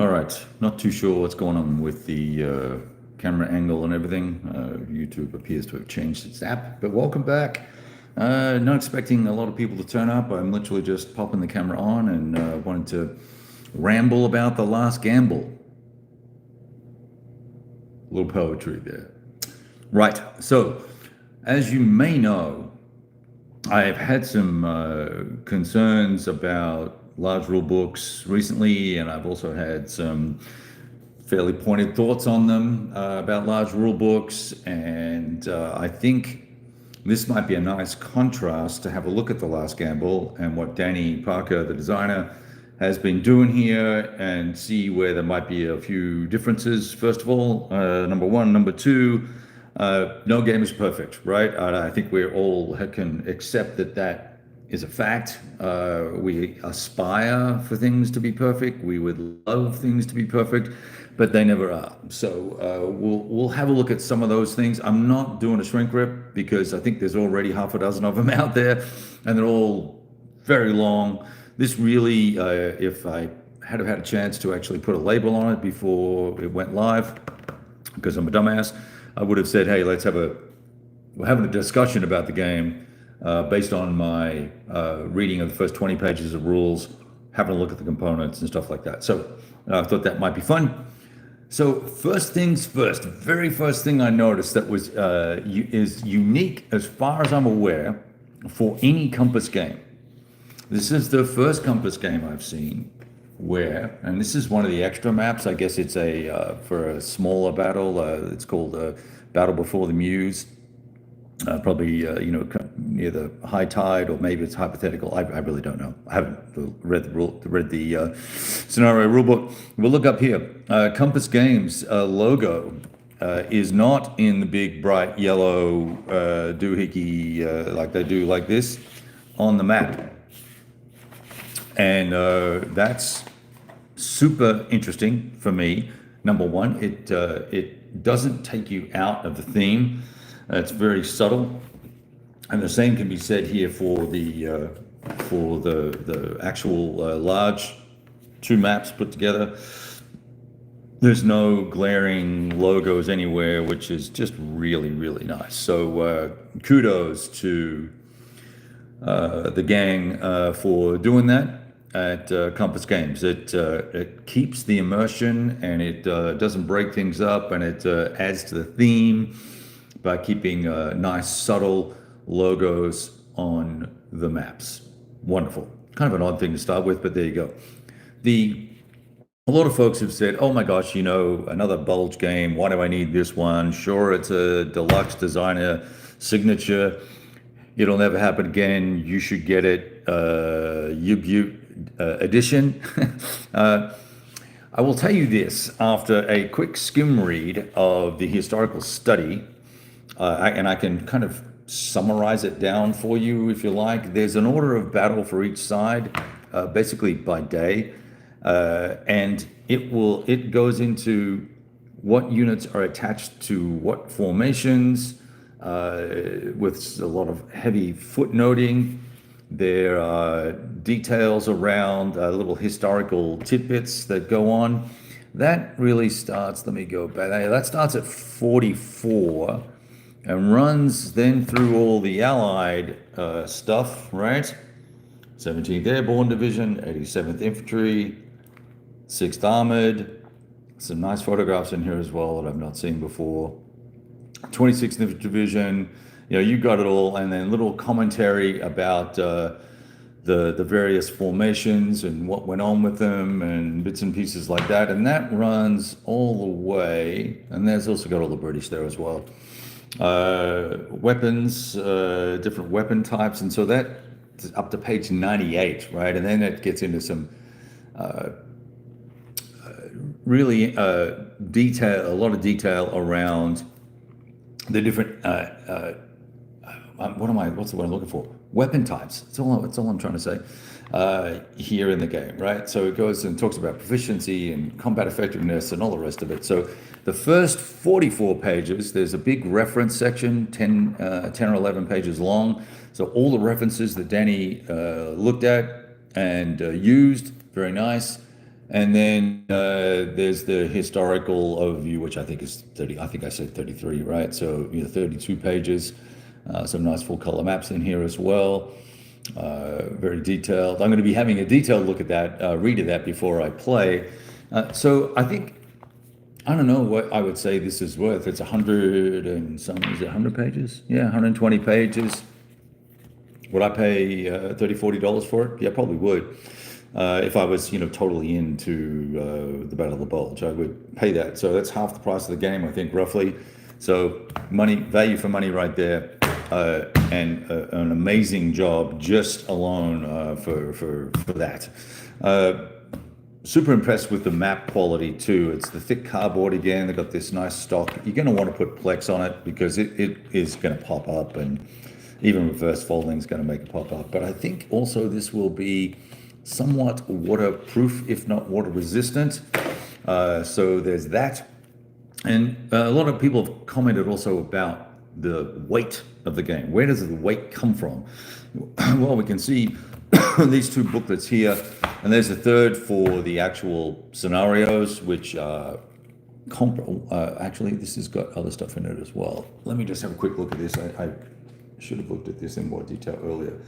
All right, not too sure what's going on with the camera angle and everything. YouTube appears to have changed its app, but welcome back. Not expecting a lot of people to turn up. I'm literally just popping the camera on and wanted to ramble about the last gamble. A little poetry there. Right, so as you may know, I've had some concerns about large rule books recently, and I've also had some fairly pointed thoughts on them about large rule books. And I think this might be a nice contrast to have a look at The Last Gamble and what Danny Parker, the designer, has been doing here and see where there might be a few differences. First of all, number one. Number two, no game is perfect, right? I think we all can accept that that is a fact. We aspire for things to be perfect. We would love things to be perfect, but they never are. So we'll have a look at some of those things. I'm not doing a shrink rip because I think there's already half a dozen of them out there, and they're all very long. This really, if I had had a chance to actually put a label on it before it went live, because I'm a dumbass, I would have said, hey, we're having a discussion about the game based on my reading of the first 20 pages of rules, having a look at the components and stuff like that. So I thought that might be fun. So first things first, very first thing I noticed that was is unique as far as I'm aware for any Compass game. This is the first Compass game I've seen where, and this is one of the extra maps, I guess it's for a smaller battle, it's called Battle Before the Muse, probably near the high tide, or maybe it's hypothetical. I really don't know. I haven't read the scenario rulebook. We'll look up here. Compass Games logo is not in the big bright yellow doohickey like they do like this on the map. And that's super interesting for me. Number one, it doesn't take you out of the theme. It's very subtle, and the same can be said here for the actual large two maps put together. There's no glaring logos anywhere, which is just really, really nice. So kudos to the gang for doing that at Compass Games. It keeps the immersion, and it doesn't break things up, and it adds to the theme by keeping nice, subtle logos on the maps. Wonderful. Kind of an odd thing to start with, but there you go. A lot of folks have said, oh my gosh, another bulge game. Why do I need this one? Sure, it's a deluxe designer signature. It'll never happen again. You should get it. Edition. I will tell you this, after a quick skim read of the historical study, and I can kind of summarize it down for you if you like. There's an order of battle for each side, basically by day, and it goes into what units are attached to what formations, with a lot of heavy footnoting. There are details around little historical tidbits that go on. That really starts, let me go back, that starts at 44 and runs then through all the Allied stuff, right? 17th Airborne Division, 87th Infantry, 6th Armored. Some nice photographs in here as well that I've not seen before. 26th Infantry Division, you got it all, and then little commentary about the various formations and what went on with them and bits and pieces like that. And that runs all the way, and there's also got all the British there as well. Weapons, different weapon types, and so that's up to page 98, right? And then it gets into some really detail, a lot of detail around the different what's the word I'm looking for? Weapon types. That's all I'm trying to say here in the game, right? So it goes and talks about proficiency and combat effectiveness and all the rest of it. So the first 44 pages, there's a big reference section, 10 or 11 pages long. So all the references that Danny looked at and used, very nice. And then there's the historical overview, which I think is 30. I think I said 33, right? So 32 pages. Some nice full color maps in here as well. Very detailed. I'm going to be having a detailed look at that, read of that before I play. So I think, I don't know what I would say this is worth. It's 100 and some, is it 100 pages? Yeah, 120 pages. Would I pay $30, $40 for it? Yeah, probably would. If I was, totally into the Battle of the Bulge, I would pay that. So that's half the price of the game, I think, roughly. So value for money right there, and an amazing job just alone for that. Super impressed with the map quality too. It's the thick cardboard again. They've got this nice stock. You're going to want to put Plex on it because it is going to pop up, and even reverse folding is going to make it pop up. But I think also this will be somewhat waterproof, if not water resistant. So there's that. And a lot of people have commented also about the weight of the game. Where does the weight come from? Well, we can see these two booklets here, and there's a third for the actual scenarios, which actually this has got other stuff in it as well. Let me just have a quick look at this. I should have looked at this in more detail earlier.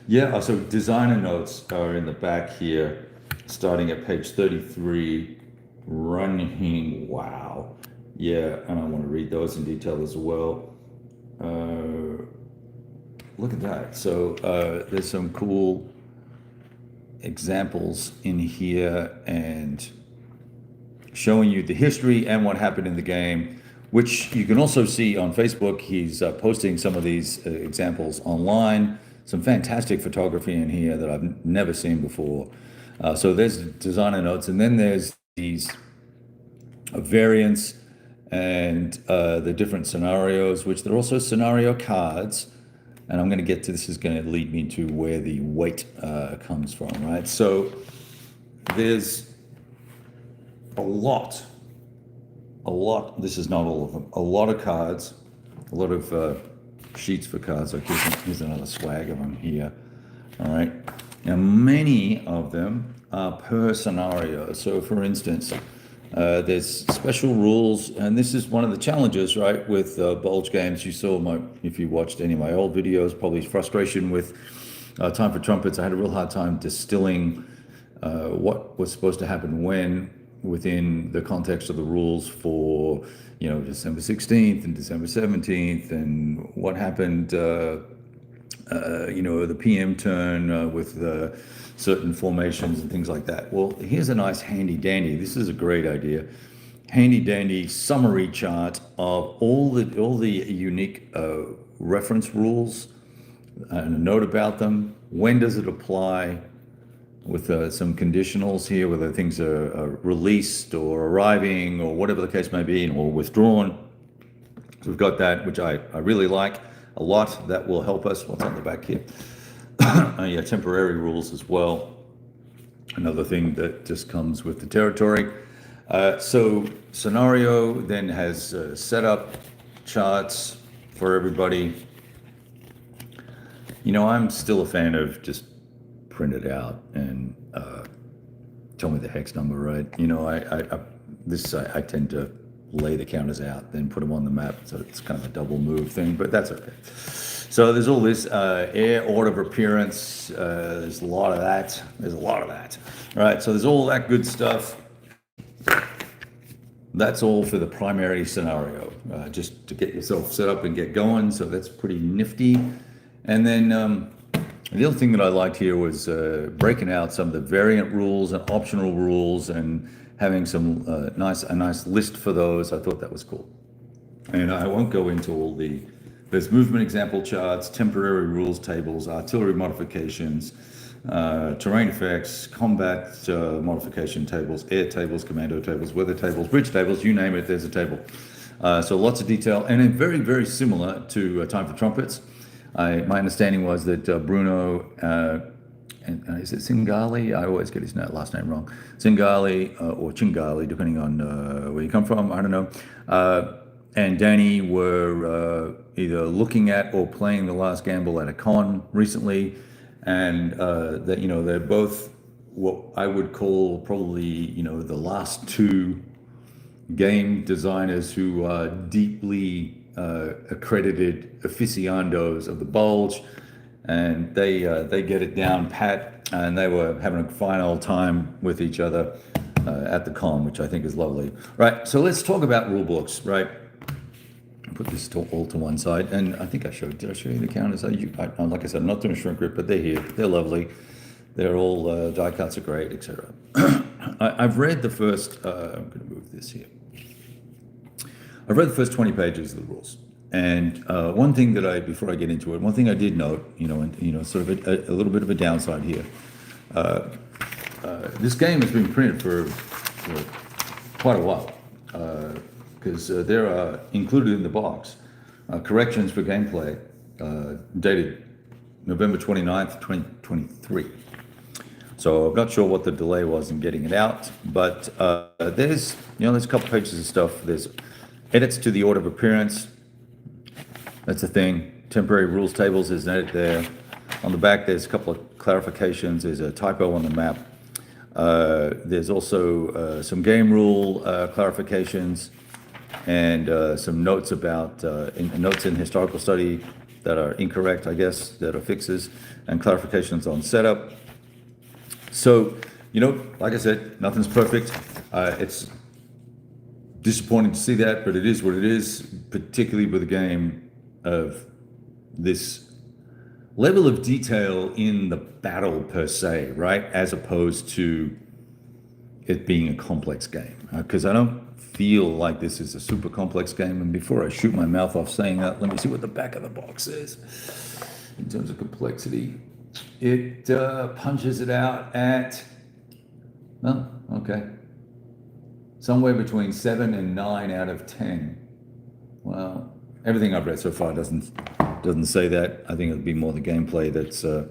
Yeah, so designer notes are in the back here, starting at page 33, running, wow. Yeah, and I want to read those in detail as well. Look at that. So there's some cool examples in here and showing you the history and what happened in the game, which you can also see on Facebook. He's posting some of these examples online. Some fantastic photography in here that I've never seen before. So there's designer notes, and then there's these variants and the different scenarios, which they're also scenario cards. And I'm going to get to this, is going to lead me to where the weight comes from, right? So there's a lot, this is not all of them, a lot of cards, a lot of sheets for cards. Like here's another swag of them here. All right. Now, many of them are per scenario. So for instance, there's special rules, and this is one of the challenges, right, with Bulge games. You saw if you watched any of my old videos, probably frustration with Time for Trumpets. I had a real hard time distilling what was supposed to happen when within the context of the rules for, December 16th and December 17th, and what happened, the PM turn with certain formations and things like that. Well, here's a nice handy dandy. This is a great idea. Handy dandy summary chart of all the unique reference rules, and a note about them. When does it apply? With some conditionals here, whether things are released or arriving or whatever the case may be, or withdrawn. So we've got that, which I really like a lot. That will help us. What's on the back here? Yeah, temporary rules as well. Another thing that just comes with the territory. So scenario then has setup charts for everybody. I'm still a fan of just print it out and tell me the hex number, right? I tend to lay the counters out, then put them on the map, so it's kind of a double move thing, but that's okay. So there's all this air order of appearance. There's a lot of that. All right, so there's all that good stuff. That's all for the primary scenario, just to get yourself set up and get going. So that's pretty nifty. And then the other thing that I liked here was breaking out some of the variant rules and optional rules, and having some a nice list for those. I thought that was cool. And I won't go into all there's movement example charts, temporary rules tables, artillery modifications, terrain effects, combat modification tables, air tables, commando tables, weather tables, bridge tables, you name it, there's a table. So lots of detail, and then very, very similar to Time for Trumpets. My understanding was that Bruno, and is it Singali? I always get his last name wrong. Singali or Chingali, depending on where you come from, I don't know. And Danny were either looking at or playing The Last Gamble at a con recently, and that they're both what I would call probably, the last two game designers who are deeply accredited aficionados of the bulge, and they get it down pat, and they were having a fine old time with each other at the con, which I think is lovely. Right, so let's talk about rule books, right? Put this all to one side, and I think did I show you the counters? Like I said, I'm not doing a shrink grip, but they're here. They're lovely. They're all, die cuts are great, etc. I've read the first, I'm going to move this here. I've read the first 20 pages of the rules. And one thing before I get into it, one thing I did note, sort of a little bit of a downside here. This game has been printed for quite a while. Because there are included in the box corrections for gameplay dated November 29th, 2023. So I'm not sure what the delay was in getting it out, but there's a couple pages of stuff. There's edits to the order of appearance. That's a thing. Temporary rules tables, there's an edit there. On the back, there's a couple of clarifications. There's a typo on the map. There's also some game rule clarifications, and some notes about notes in historical study that are incorrect, I guess, that are fixes, and clarifications on setup. So, like I said, nothing's perfect. It's disappointing to see that, but it is what it is, particularly with a game of this level of detail in the battle per se, right? As opposed to it being a complex game. Because I don't feel like this is a super complex game. And before I shoot my mouth off saying that, let me see what the back of the box is in terms of complexity. It punches it out at, somewhere between 7 and 9 out of 10. Well, everything I've read so far doesn't say that. I think it'll be more the gameplay that's going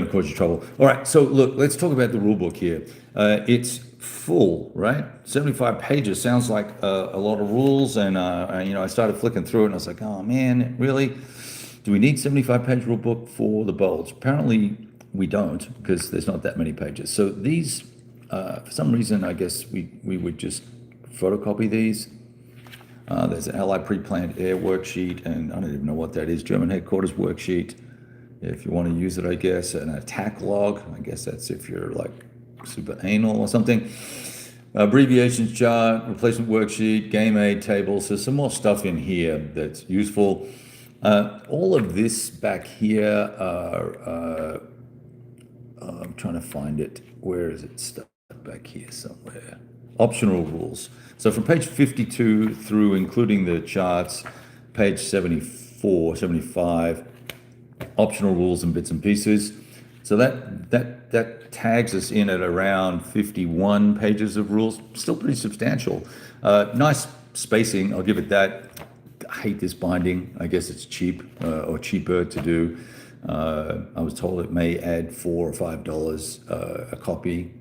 to cause you trouble. All right, so look, let's talk about the rule book here. It's full, right? 75 pages sounds like a lot of rules, and I started flicking through it, and I was like, oh man, really? Do we need 75-page rule book for the bulge? Apparently, we don't, because there's not that many pages. So these, for some reason, I guess we would just photocopy these. There's an Allied pre-planned air worksheet, and I don't even know what that is. German headquarters worksheet, if you want to use it, I guess. An attack log, I guess that's if you're like super anal or something. Abbreviations chart, replacement worksheet, game aid tables. There's some more stuff in here that's useful. All of this back here are, I'm trying to find it. Where is it stuck? Back here somewhere. Optional rules. So from page 52 through, including the charts, page 74, 75, optional rules and bits and pieces. So that tags us in at around 51 pages of rules. Still pretty substantial. Nice spacing, I'll give it that. I hate this binding. I guess it's cheap or cheaper to do. I was told it may add $4 or $5 a copy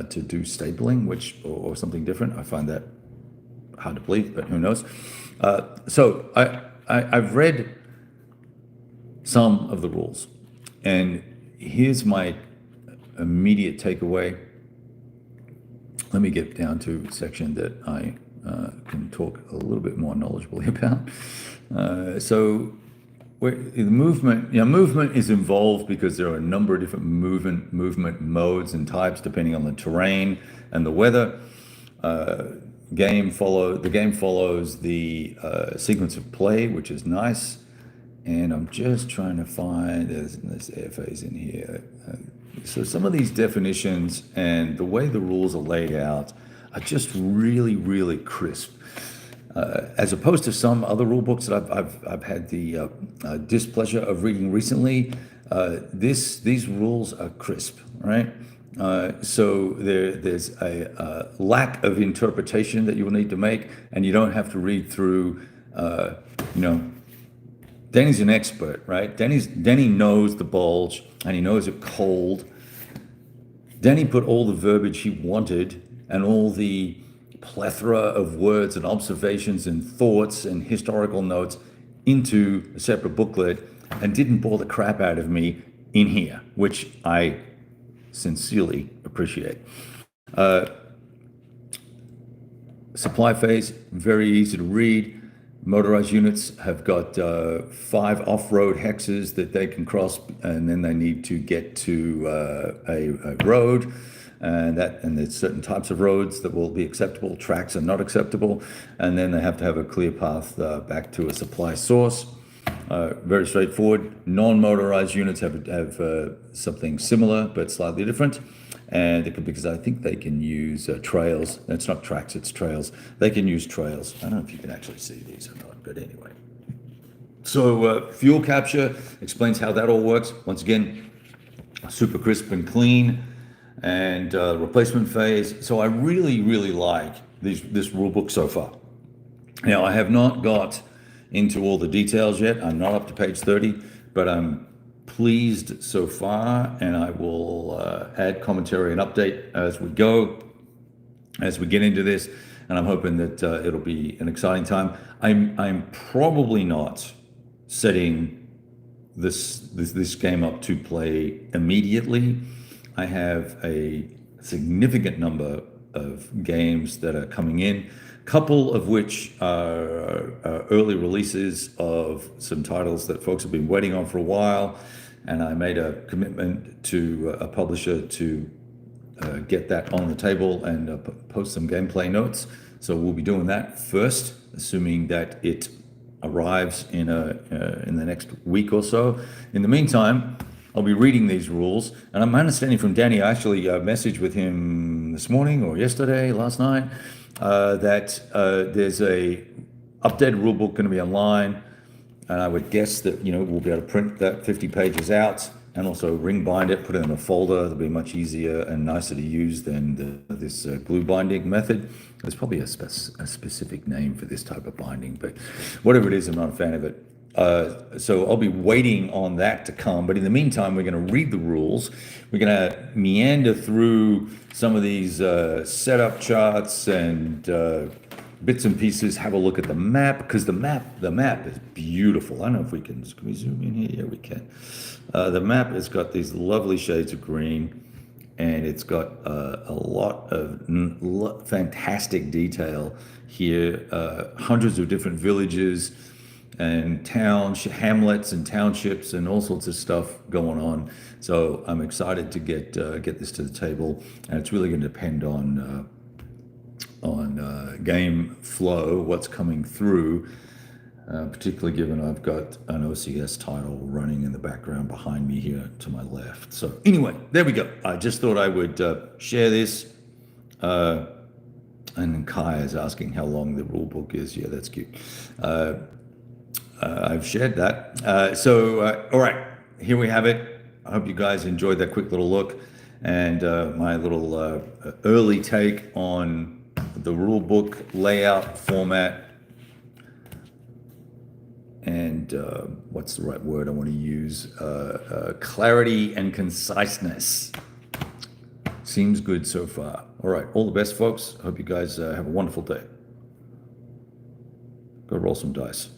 to do stapling, or something different. I find that hard to believe, but who knows? So I've read some of the rules, and here's my immediate takeaway. Let me get down to a section that I can talk a little bit more knowledgeably about. So the movement is involved because there are a number of different movement modes and types depending on the terrain and the weather. The game follows the sequence of play, which is nice. And I'm just trying to find, there's AFAs in here. So some of these definitions and the way the rules are laid out are just really, really crisp. As opposed to some other rule books that I've had the displeasure of reading recently, these rules are crisp, right? So there's a lack of interpretation that you will need to make, and you don't have to read through, Danny's an expert, right? Danny knows the bulge, and he knows it cold. Danny put all the verbiage he wanted and all the plethora of words and observations and thoughts and historical notes into a separate booklet, and didn't bore the crap out of me in here, which I sincerely appreciate. Supply phase, very easy to read. Motorized units have got 5 off-road hexes that they can cross, and then they need to get to a road, and there's certain types of roads that will be acceptable, tracks are not acceptable, and then they have to have a clear path back to a supply source. Very straightforward. Non-motorized units have something similar but slightly different. And because I think they can use trails. It's not tracks, it's trails. They can use trails. I don't know if you can actually see these or not, but anyway. So fuel capture explains how that all works. Once again, super crisp and clean. And replacement phase. So I really, really like this rule book so far. Now, I have not got into all the details yet. I'm not up to page 30, but I'm pleased so far, and I will add commentary and update as we go, as we get into this, and I'm hoping that it'll be an exciting time. I'm probably not setting this game up to play immediately. I have a significant number of games that are coming in, a couple of which are early releases of some titles that folks have been waiting on for a while. And I made a commitment to a publisher to get that on the table and post some gameplay notes. So we'll be doing that first, assuming that it arrives in the next week or so. In the meantime, I'll be reading these rules, and I'm understanding from Danny, I actually messaged with him this morning or yesterday, last night, that there's a updated rule book going to be online. And I would guess that, we'll be able to print that 50 pages out and also ring bind it, put it in a folder. It'll be much easier and nicer to use than this glue binding method. There's probably a specific name for this type of binding, but whatever it is, I'm not a fan of it. So I'll be waiting on that to come. But in the meantime, we're going to read the rules. We're going to meander through some of these setup charts and bits and pieces, have a look at the map, because the map is beautiful. I don't know if can we zoom in here? Yeah, we can. The map has got these lovely shades of green, and it's got a lot of fantastic detail here. Hundreds of different villages and towns, hamlets and townships and all sorts of stuff going on. So I'm excited to get this to the table, and it's really going to depend on game flow, what's coming through, particularly given I've got an OCS title running in the background behind me here to my left. So anyway, there we go. I just thought I would share this. And Kai is asking how long the rule book is. Yeah, that's cute. I've shared that. All right, here we have it. I hope you guys enjoyed that quick little look and my little early take on the rule book layout, format, and what's the right word I want to use? Clarity and conciseness. Seems good so far. All right, all the best, folks. Hope you guys have a wonderful day. Go roll some dice.